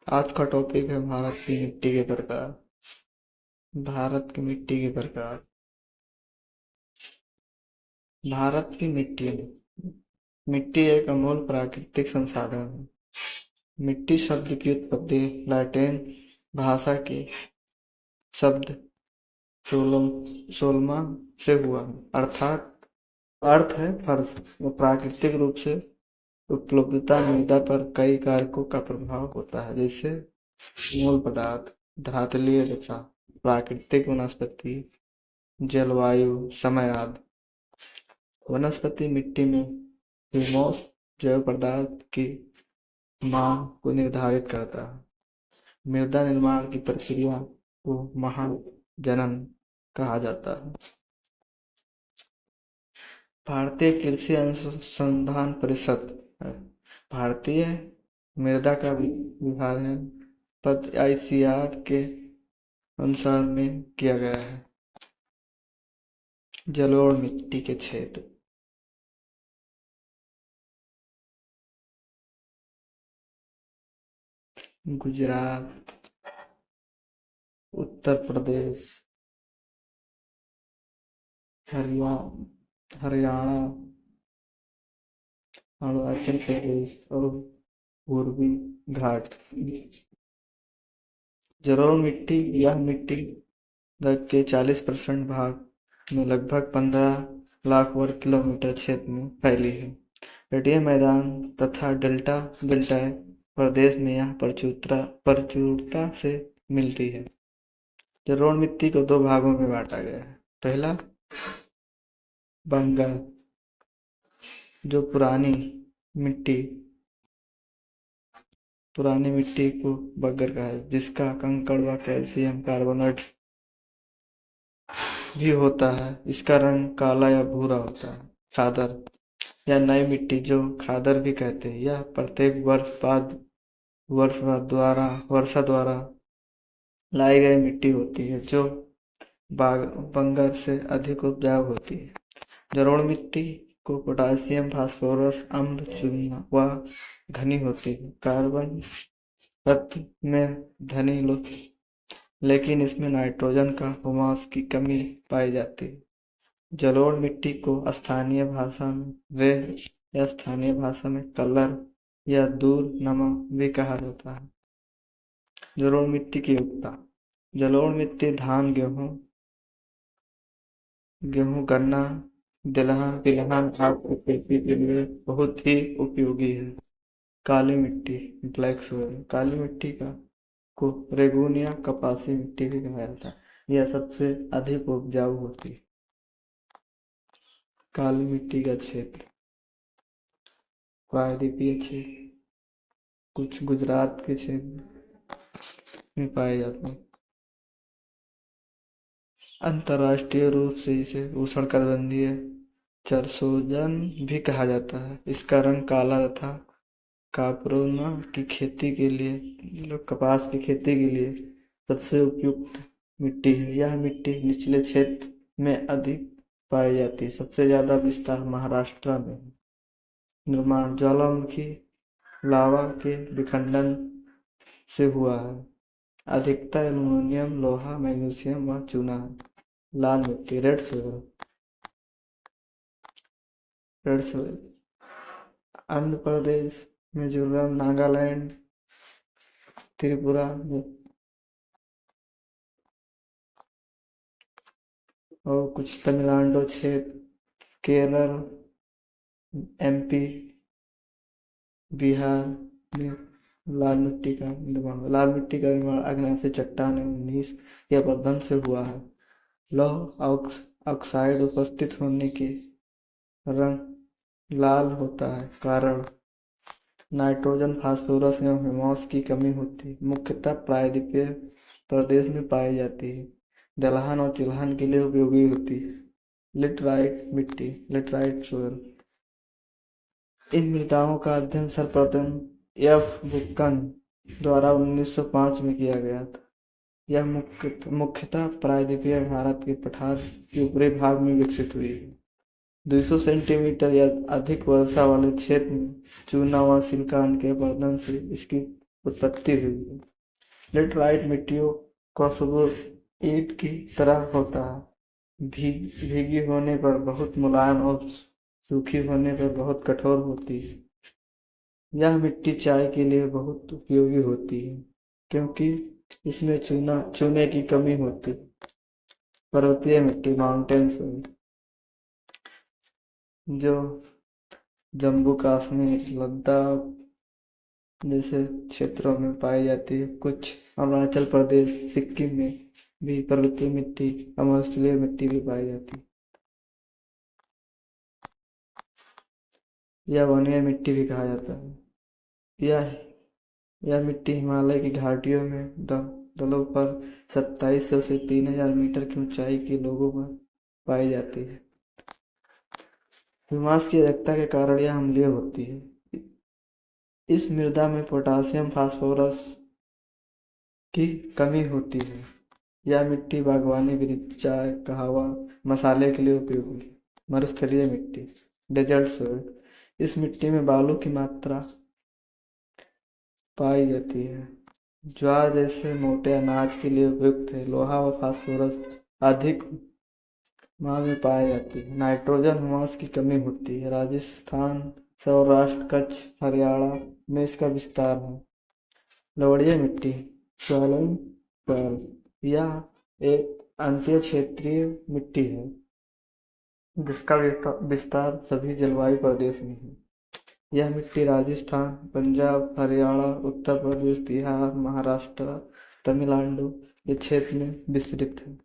आज का टॉपिक है भारत की मिट्टी के प्रकार। भारत की मिट्टी के प्रकार। भारत की मिट्टी। मिट्टी एक अमूल्य प्राकृतिक संसाधन है। मिट्टी शब्द की उत्पत्ति लैटिन भाषा के शब्द सोल्मा से हुआ है, अर्थात अर्थ है फर्श। वो प्राकृतिक रूप से उपलब्धता मृदा पर कई कारकों का प्रभाव होता है, जैसे मूल पदार्थ, धरातलीय रेखा, प्राकृतिक वनस्पति, जलवायु, समय आदि। वनस्पति मिट्टी में ह्यूमस जैव पदार्थ की मांग को निर्धारित करता है। मृदा निर्माण की प्रक्रिया को महाजनन कहा जाता है। भारतीय कृषि अनुसंधान परिषद भारतीय मृदा का विभाग है, पद ICAR के अनुसार में किया गया है। जलोढ़ मिट्टी के क्षेत्र। गुजरात, उत्तर प्रदेश, हरियाणा, अरुणाचल प्रदेश और पूर्वी घाट। जलोढ़ मिट्टी यह मिट्टी के 40% भाग में लगभग 15 लाख वर्ग किलोमीटर क्षेत्र में फैली है। तटीय मैदान तथा डेल्टाए प्रदेश में यह प्रचुरता से मिलती है। जलोढ़ मिट्टी को 2 भागों में बांटा गया है। पहला, बंगाल, जो पुरानी मिट्टी को बग्गर कहा है, जिसका कंकड़ व कैल्शियम कार्बोनेट भी होता है। इसका रंग काला या भूरा होता है। खादर या नई मिट्टी, जो खादर भी कहते हैं, यह प्रत्येक वर्षा द्वारा लाई गई मिट्टी होती है, जो बंगर से अधिक उपजाऊ होती है। जलोढ़ मिट्टी को पोटासियम, फास्फोरस, अम्ल, चूना व घनी होती है। कार्बन तत्व में धनी लेकिन इसमें नाइट्रोजन का ह्यूमस की कमी पाई जाती है। जलोढ़ मिट्टी को स्थानीय भाषा में रेत या स्थानीय भाषा में कलर या दूर नमक भी कहा जाता है। जलोढ़ मिट्टी की उपयोगिता। जलोढ़ मिट्टी धान, गेहूं, गन्ना, तिलहन आदि की खेती के लिए बहुत ही उपयोगी है। काली मिट्टी, ब्लैक सोइल। काली मिट्टी को रेगून या कपासी मिट्टी भी कहा जाता है। यह सबसे अधिक उपजाऊ होती है। काली मिट्टी का क्षेत्र। प्रायद्वीपीय क्षेत्र कुछ गुजरात के क्षेत्र में पाए जाते हैं। अंतर्राष्ट्रीय रूप से इसे उष्णकटिबंधीय चरसोजन भी कहा जाता है। इसका रंग काला तथा कापरोना की खेती के लिए, कपास की खेती के लिए सबसे उपयुक्त मिट्टी है। यह मिट्टी निचले क्षेत्र में अधिक पाई जाती है। सबसे ज्यादा विस्तार महाराष्ट्र में है। निर्माण ज्वालामुखी लावा के विखंडन से हुआ है। अधिकतर एल्यूमीनियम, लोहा, मैग्नीशियम व चूना है। लाल मिट्टी, रेड सोइल। आंध्र प्रदेश, मिजोरम, नागालैंड, त्रिपुरा और कुछ तमिलनाडु क्षेत्र, केरल, MP, बिहार में लाल मिट्टी का निर्माण आग्नेय चट्टान एवं नीस या अपरदन से हुआ है। लौह ऑक्साइड उपस्थित होने के रंग लाल होता है। कारण नाइट्रोजन, फास्फोरस एवं ह्यूमस की कमी होती है। मुख्यतः प्रायद्वीपीय प्रदेश में पाई जाती है। दलहन और तिलहन के लिए उपयोगी होती है। लेटराइट मिट्टी, लेटराइट सोइल। इन मृदाओं का अध्ययन सर्वप्रथम F. बुक्कन द्वारा 1905 में किया गया था। यह मुख्यतः प्रायद्वीपीय भारत के पठार के ऊपरी भाग में विकसित हुई है। 200 सेंटीमीटर या अधिक वर्षा वाले क्षेत्र में चूना व सिलिकॉन के अपरदन से इसकी उत्पत्ति हुई है। लेटराइट मिट्टियों का स्वरूप ईंट की तरह होता है। भीगी होने पर बहुत मुलायम और सूखी होने पर बहुत कठोर होती है। यह मिट्टी चाय के लिए बहुत उपयोगी होती है क्योंकि इसमें चूने की कमी होती है। पर्वतीय मिट्टी माउंटेन सॉइल जो जम्मू कश्मीर लद्दाख जैसे क्षेत्रों में पाई जाती है। कुछ अरुणाचल प्रदेश सिक्किम में भी पर्वतीय मिट्टी अमरस्थलीय मिट्टी भी पाई जाती है। यह वनीय मिट्टी भी कहा जाता है। यह यह मिट्टी हिमालय की घाटियों में दलों पर 2700 से 3000 मीटर की ऊंचाई के लोगों में पाई जाती है। ह्यूमस की अधिकता के कारण यह अम्लीय होती है। इस मृदा में पोटासियम फास्फोरस की कमी होती है। यह मिट्टी बागवानी वृक्ष चाय कहवा मसाले के लिए उपयोगी है। मरुस्थलीय मिट्टी डेजर्ट सॉइल इस मिट्टी में बालू की मात्रा पाई जाती है। ज्वार जैसे मोटे अनाज के लिए उपयुक्त है। लोहा व फास्फोरस अधिक मात्रा में पाई जाती है। नाइट्रोजन ह्यूमस की कमी होती है। राजस्थान सौराष्ट्र कच्छ हरियाणा में इसका विस्तार है। लवणीय मिट्टी सॉइल यह एक अंत्य क्षेत्रीय मिट्टी है जिसका विस्तार सभी जलवायु प्रदेश में है। यह मिट्टी राजस्थान पंजाब हरियाणा उत्तर प्रदेश बिहार महाराष्ट्र तमिलनाडु के क्षेत्र में विस्तृत है।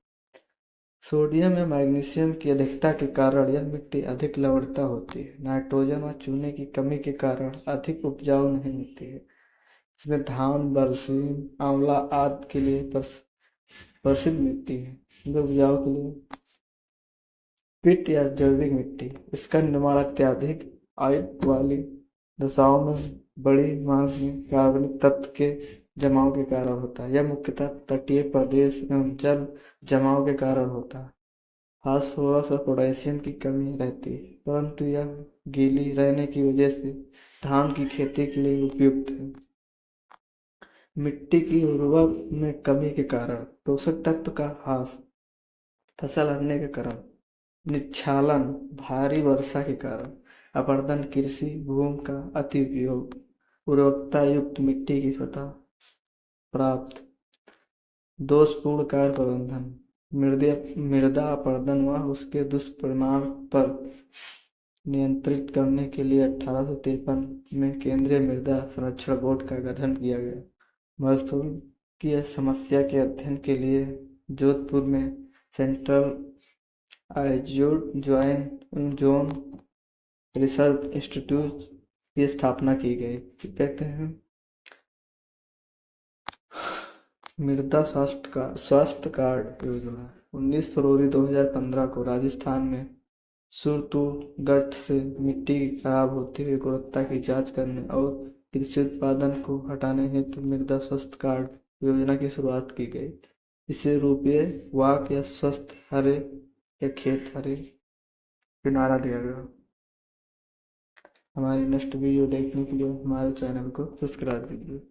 सोडियम या मैग्नीशियम की अधिकता के कारण यह मिट्टी अधिक लवणता होती है। नाइट्रोजन व चूने की कमी के कारण अधिक उपजाऊ नहीं होती है। इसमें धान बरसीम आंवला आदि के लिए प्रसिद्ध मिट्टी है जो उपजाऊ के लिए। पिट या जैविक मिट्टी इसका निर्माण अत्यधिक आयु वाली दशाओं में बड़ी मात्रा में कार्बनिक तत्व के जमाव के कारण होता है। यह मुख्यतः तटीय प्रदेश एवं जल जमाव के कारण होता है। फास्फोरस और पोटेशियम की कमी रहती है परंतु यह गीली रहने की वजह से धान की खेती के लिए उपयुक्त है। मिट्टी की उर्वरता में कमी के कारण पोषक तत्व का ह्रास फसल हरने के कारण निच्छालन भारी वर्षा के कारण अपरदन कृषि भूमि का अति उपयोग उर्वरकता युक्त मिट्टी की सतह प्राप्त दोषपूर्ण कार्य प्रबंधन मृदा अपरदन व उसके दुष्परिणाम पर नियंत्रित करने के लिए 1853 में केंद्रीय मृदा संरक्षण बोर्ड का गठन किया गया। मरुस्थल की समस्या के अध्ययन के लिए जोधपुर में सेंट्रल जोन रिसर्च इंस्टीट्यूट की स्थापना की गई। कहते हैं मृदा स्वास्थ्य कार्ड योजना 19 फरवरी 2015 को राजस्थान में सूरतूगढ़ से मिट्टी खराब होती हुई गुणवत्ता की जांच करने और कृषि उत्पादन को हटाने हेतु मृदा स्वास्थ्य कार्ड योजना की शुरुआत की गई। इसे रूपये वाक या स्वस्थ हरे या खेत हरे के नारा दिया गया। हमारी नेक्स्ट वीडियो देखने के लिए हमारे चैनल को सब्सक्राइब कीजिए।